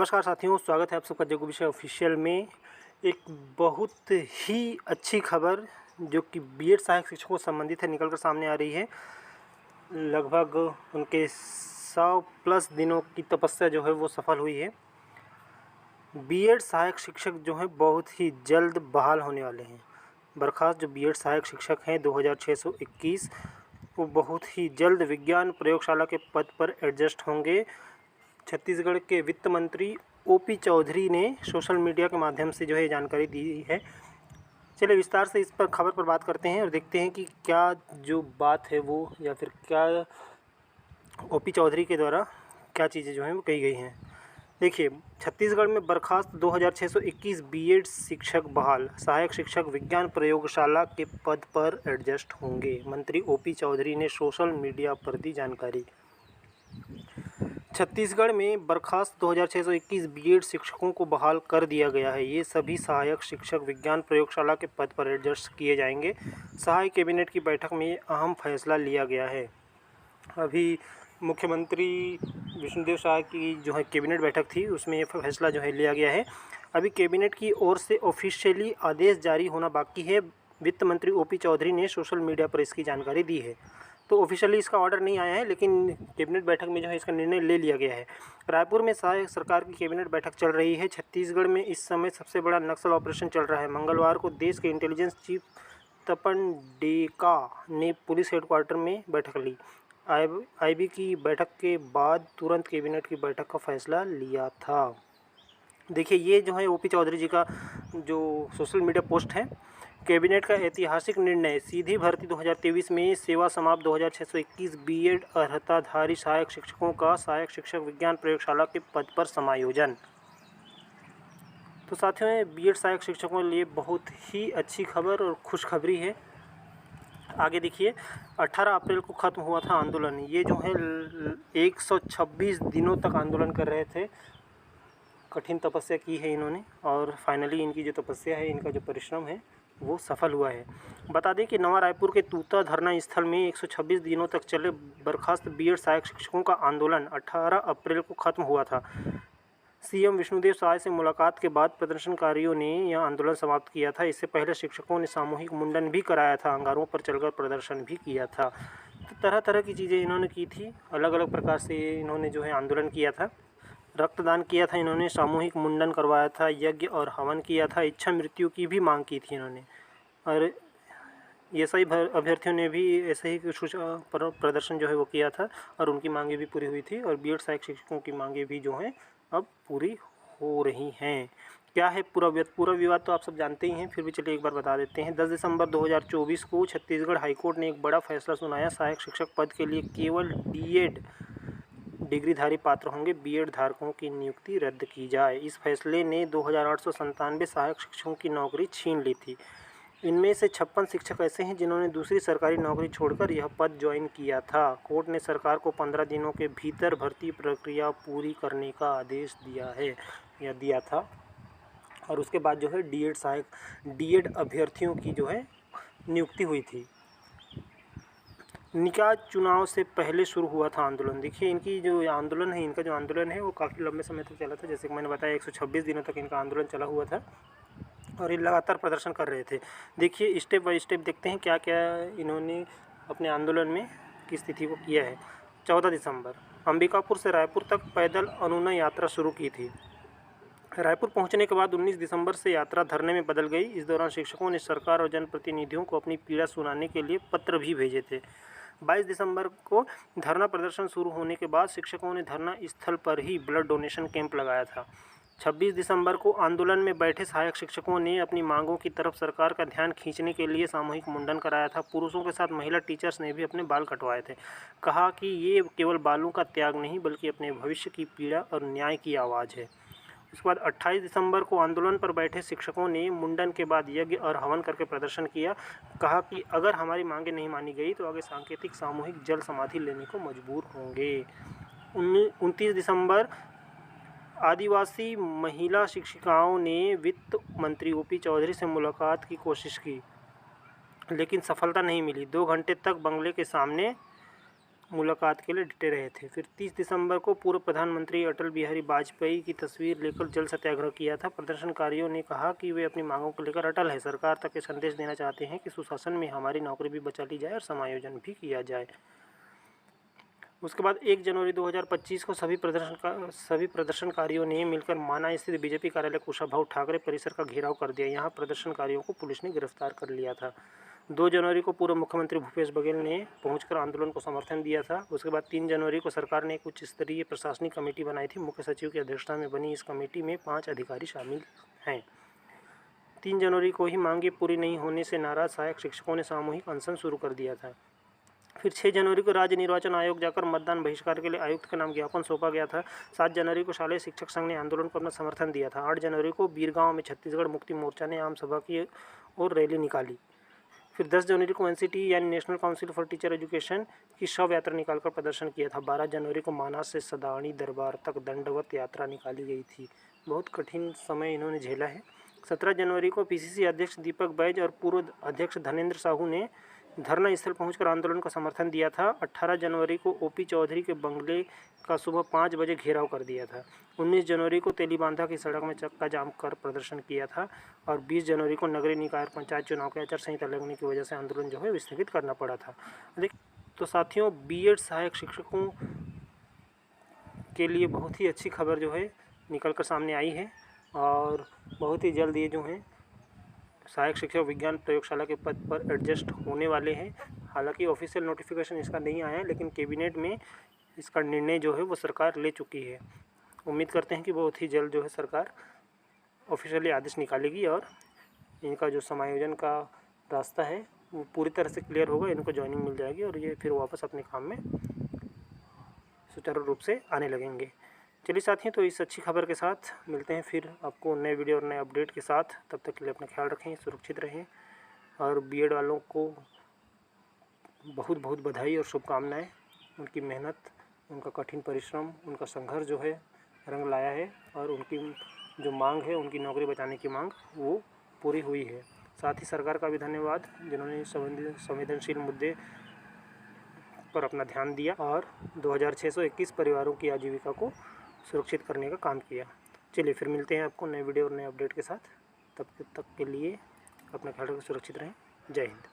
नमस्कार साथियों, स्वागत है आप सबका जग्गू विषय ऑफिशियल में। एक बहुत ही अच्छी खबर जो कि बीएड सहायक शिक्षकों से संबंधित है निकल कर सामने आ रही है। लगभग उनके 100 प्लस दिनों की तपस्या जो है वो सफल हुई है। बीएड सहायक शिक्षक जो हैं बहुत ही जल्द बहाल होने वाले हैं। बर्खास्त जो बीएड सहायक शिक्षक हैं 2621 वो बहुत ही जल्द विज्ञान प्रयोगशाला के पद पर एडजस्ट होंगे। छत्तीसगढ़ के वित्त मंत्री ओपी चौधरी ने सोशल मीडिया के माध्यम से जो है जानकारी दी है। चलिए विस्तार से इस पर खबर पर बात करते हैं और देखते हैं कि क्या जो बात है वो या फिर क्या ओपी चौधरी के द्वारा क्या चीज़ें जो हैं वो कही गई हैं। देखिए, छत्तीसगढ़ में बर्खास्त 2621 बीएड शिक्षक बहाल, सहायक शिक्षक विज्ञान प्रयोगशाला के पद पर एडजस्ट होंगे। मंत्री ओपी चौधरी ने सोशल मीडिया पर दी जानकारी। छत्तीसगढ़ में बर्खास्त 2621 बीएड शिक्षकों को बहाल कर दिया गया है। ये सभी सहायक शिक्षक विज्ञान प्रयोगशाला के पद पर एडजस्ट किए जाएंगे। सहाय कैबिनेट की बैठक में अहम फैसला लिया गया है। अभी मुख्यमंत्री विष्णुदेव साय की जो है कैबिनेट बैठक थी, उसमें ये फैसला जो है लिया गया है। अभी कैबिनेट की ओर से ऑफिशियली आदेश जारी होना बाकी है। वित्त मंत्री ओपी चौधरी ने सोशल मीडिया पर इसकी जानकारी दी है। तो ऑफिशियली इसका ऑर्डर नहीं आया है, लेकिन कैबिनेट बैठक में जो है इसका निर्णय ले लिया गया है। रायपुर में सहायक सरकार की कैबिनेट बैठक चल रही है। छत्तीसगढ़ में इस समय सबसे बड़ा नक्सल ऑपरेशन चल रहा है। मंगलवार को देश के इंटेलिजेंस चीफ तपन डेका ने पुलिस हेडक्वार्टर में बैठक ली। आईबी की बैठक के बाद तुरंत कैबिनेट की बैठक का फैसला लिया था। देखिए, ये जो है ओपी चौधरी जी का जो सोशल मीडिया पोस्ट है। कैबिनेट का ऐतिहासिक निर्णय, सीधी भर्ती 2023 में सेवा समाप्त 2621 बीएड अर्हताधारी सहायक शिक्षकों का सहायक शिक्षक विज्ञान प्रयोगशाला के पद पर समायोजन। तो साथियों, बीएड सहायक शिक्षकों के लिए बहुत ही अच्छी खबर और खुशखबरी है। आगे देखिए, 18 अप्रैल को ख़त्म हुआ था आंदोलन। ये जो है 126 दिनों तक आंदोलन कर रहे थे। कठिन तपस्या की है इन्होंने और फाइनली इनकी जो तपस्या है, इनका जो परिश्रम है वो सफल हुआ है। बता दें कि नवा रायपुर के तूता धरना स्थल में 126 दिनों तक चले बर्खास्त बीएड सहायक शिक्षकों का आंदोलन 18 अप्रैल को ख़त्म हुआ था। सीएम विष्णुदेव साय से मुलाकात के बाद प्रदर्शनकारियों ने यह आंदोलन समाप्त किया था। इससे पहले शिक्षकों ने सामूहिक मुंडन भी कराया था, अंगारों पर चलकर प्रदर्शन भी किया था। तो तरह तरह की चीज़ें इन्होंने की थी, अलग अलग प्रकार से इन्होंने जो है आंदोलन किया था। रक्तदान किया था इन्होंने, सामूहिक मुंडन करवाया था, यज्ञ और हवन किया था, इच्छा मृत्यु की भी मांग की थी इन्होंने। और ये सही अभ्यर्थियों ने भी ऐसे ही कुछ प्रदर्शन जो है वो किया था और उनकी मांगें भी पूरी हुई थी। और बीएड सहायक शिक्षकों की मांगें भी जो हैं अब पूरी हो रही हैं। क्या है पूरा विवाद तो आप सब जानते ही हैं, फिर भी चलिए एक बार बता देते हैं। 10 दिसंबर 2024 को छत्तीसगढ़ हाईकोर्ट ने एक बड़ा फैसला सुनाया। सहायक शिक्षक पद के लिए केवल डीएड डिग्रीधारी पात्र होंगे, बीएड धारकों की नियुक्ति रद्द की जाए। इस फैसले ने 2897 सहायक शिक्षकों की नौकरी छीन ली थी। इनमें से 56 शिक्षक ऐसे हैं जिन्होंने दूसरी सरकारी नौकरी छोड़कर यह पद ज्वाइन किया था। कोर्ट ने सरकार को 15 दिनों के भीतर भर्ती प्रक्रिया पूरी करने का आदेश दिया था। और उसके बाद जो है डीएड अभ्यर्थियों की जो है नियुक्ति हुई थी। निकाय चुनाव से पहले शुरू हुआ था आंदोलन। देखिए, इनका जो आंदोलन है वो काफ़ी लंबे समय तक चला था। जैसे कि मैंने बताया 126 दिनों तक इनका आंदोलन चला हुआ था और ये लगातार प्रदर्शन कर रहे थे। देखिए, स्टेप बाय स्टेप देखते हैं क्या क्या इन्होंने अपने आंदोलन में की स्थिति को किया है। 14 दिसंबर अंबिकापुर से रायपुर तक पैदल अनुनय यात्रा शुरू की थी। रायपुर पहुंचने के बाद 19 दिसंबर से यात्रा धरने में बदल गई। इस दौरान शिक्षकों ने सरकार और जनप्रतिनिधियों को अपनी पीड़ा सुनाने के लिए पत्र भी भेजे थे। 22 दिसंबर को धरना प्रदर्शन शुरू होने के बाद शिक्षकों ने धरना स्थल पर ही ब्लड डोनेशन कैंप लगाया था। 26 दिसंबर को आंदोलन में बैठे सहायक शिक्षकों ने अपनी मांगों की तरफ सरकार का ध्यान खींचने के लिए सामूहिक मुंडन कराया था। पुरुषों के साथ महिला टीचर्स ने भी अपने बाल कटवाए थे। कहा कि ये केवल बालों का त्याग नहीं बल्कि अपने भविष्य की पीड़ा और न्याय की आवाज़ है। उसके बाद 28 दिसंबर को आंदोलन पर बैठे शिक्षकों ने मुंडन के बाद यज्ञ और हवन करके प्रदर्शन किया। कहा कि अगर हमारी मांगें नहीं मानी गई तो आगे सांकेतिक सामूहिक जल समाधि लेने को मजबूर होंगे। 29 दिसंबर आदिवासी महिला शिक्षिकाओं ने वित्त मंत्री ओपी चौधरी से मुलाकात की कोशिश की, लेकिन सफलता नहीं मिली। 2 घंटे तक बंगले के सामने मुलाकात के लिए डटे रहे थे। फिर 30 दिसंबर को पूर्व प्रधानमंत्री अटल बिहारी वाजपेयी की तस्वीर लेकर जल सत्याग्रह किया था। प्रदर्शनकारियों ने कहा कि वे अपनी मांगों को लेकर अटल है, सरकार तक ये संदेश देना चाहते हैं कि सुशासन में हमारी नौकरी भी बचा ली जाए और समायोजन भी किया जाए। उसके बाद 1 जनवरी 2025 को सभी प्रदर्शनकारियों ने मिलकर माना स्थित बीजेपी कार्यालय कुशाभाऊ ठाकरे परिसर का घेराव कर दिया। यहाँ प्रदर्शनकारियों को पुलिस ने गिरफ्तार कर लिया था। 2 जनवरी को पूर्व मुख्यमंत्री भूपेश बघेल ने पहुंचकर आंदोलन को समर्थन दिया था। उसके बाद 3 जनवरी को सरकार ने एक उच्च स्तरीय प्रशासनिक कमेटी बनाई थी। मुख्य सचिव की अध्यक्षता में बनी इस कमेटी में 5 अधिकारी शामिल हैं। 3 जनवरी को ही मांगे पूरी नहीं होने से नाराज सहायक शिक्षकों ने सामूहिक अनशन शुरू कर दिया था। फिर 6 जनवरी को राज्य निर्वाचन आयोग जाकर मतदान बहिष्कार के लिए आयुक्त के नाम ज्ञापन सौंपा गया था। 7 जनवरी को शालेय शिक्षक संघ ने आंदोलन को अपना समर्थन दिया था। 8 जनवरी को बीरगांव में छत्तीसगढ़ मुक्ति मोर्चा ने आम सभा की और रैली निकाली। फिर 10 जनवरी को एनसीटी यानी national council for teacher education की शव यात्रा निकालकर प्रदर्शन किया था। 12 जनवरी को माना से सदाणी दरबार तक दंडवत यात्रा निकाली गई थी। बहुत कठिन समय इन्होंने झेला है। 17 जनवरी को पीसीसी अध्यक्ष दीपक बैज और पूर्व अध्यक्ष धनेंद्र साहू ने धरना स्थल पहुंचकर आंदोलन का समर्थन दिया था। 18 जनवरी को ओपी चौधरी के बंगले का सुबह 5 बजे घेराव कर दिया था। 19 जनवरी को तेलीबांधा की सड़क में चक्का जाम कर प्रदर्शन किया था और 20 जनवरी को नगरीय निकाय और पंचायत चुनाव के आचार संहिता लगने की वजह से आंदोलन जो है स्थगित करना पड़ा था। तो साथियों, बीएड सहायक शिक्षकों के लिए बहुत ही अच्छी खबर जो है निकल कर सामने आई है और बहुत ही जल्द ये जो है सहायक शिक्षक विज्ञान प्रयोगशाला के पद पर एडजस्ट होने वाले हैं। हालांकि ऑफिशियल नोटिफिकेशन इसका नहीं आया है, लेकिन कैबिनेट में इसका निर्णय जो है वो सरकार ले चुकी है। उम्मीद करते हैं कि बहुत ही जल्द जो है सरकार ऑफिशियली आदेश निकालेगी और इनका जो समायोजन का रास्ता है वो पूरी तरह से क्लियर होगा, इनको ज्वाइनिंग मिल जाएगी और ये फिर वापस अपने काम में सुचारू रूप से आने लगेंगे। चलिए साथियों, तो इस अच्छी खबर के साथ मिलते हैं फिर आपको नए वीडियो और नए अपडेट के साथ। तब तक के लिए अपना ख्याल रखें, सुरक्षित रहें और बीएड वालों को बहुत बहुत बधाई और शुभकामनाएं। उनकी मेहनत, उनका कठिन परिश्रम, उनका संघर्ष जो है रंग लाया है और उनकी जो मांग है, उनकी नौकरी बचाने की मांग, वो पूरी हुई है। साथ ही सरकार का भी धन्यवाद जिन्होंने संवेदनशील मुद्दे पर अपना ध्यान दिया और 2621 परिवारों की आजीविका को सुरक्षित करने का काम किया। चलिए फिर मिलते हैं आपको नए वीडियो और नए अपडेट के साथ। तब तक के लिए अपना ख्याल रखें, सुरक्षित रहें। जय हिंद।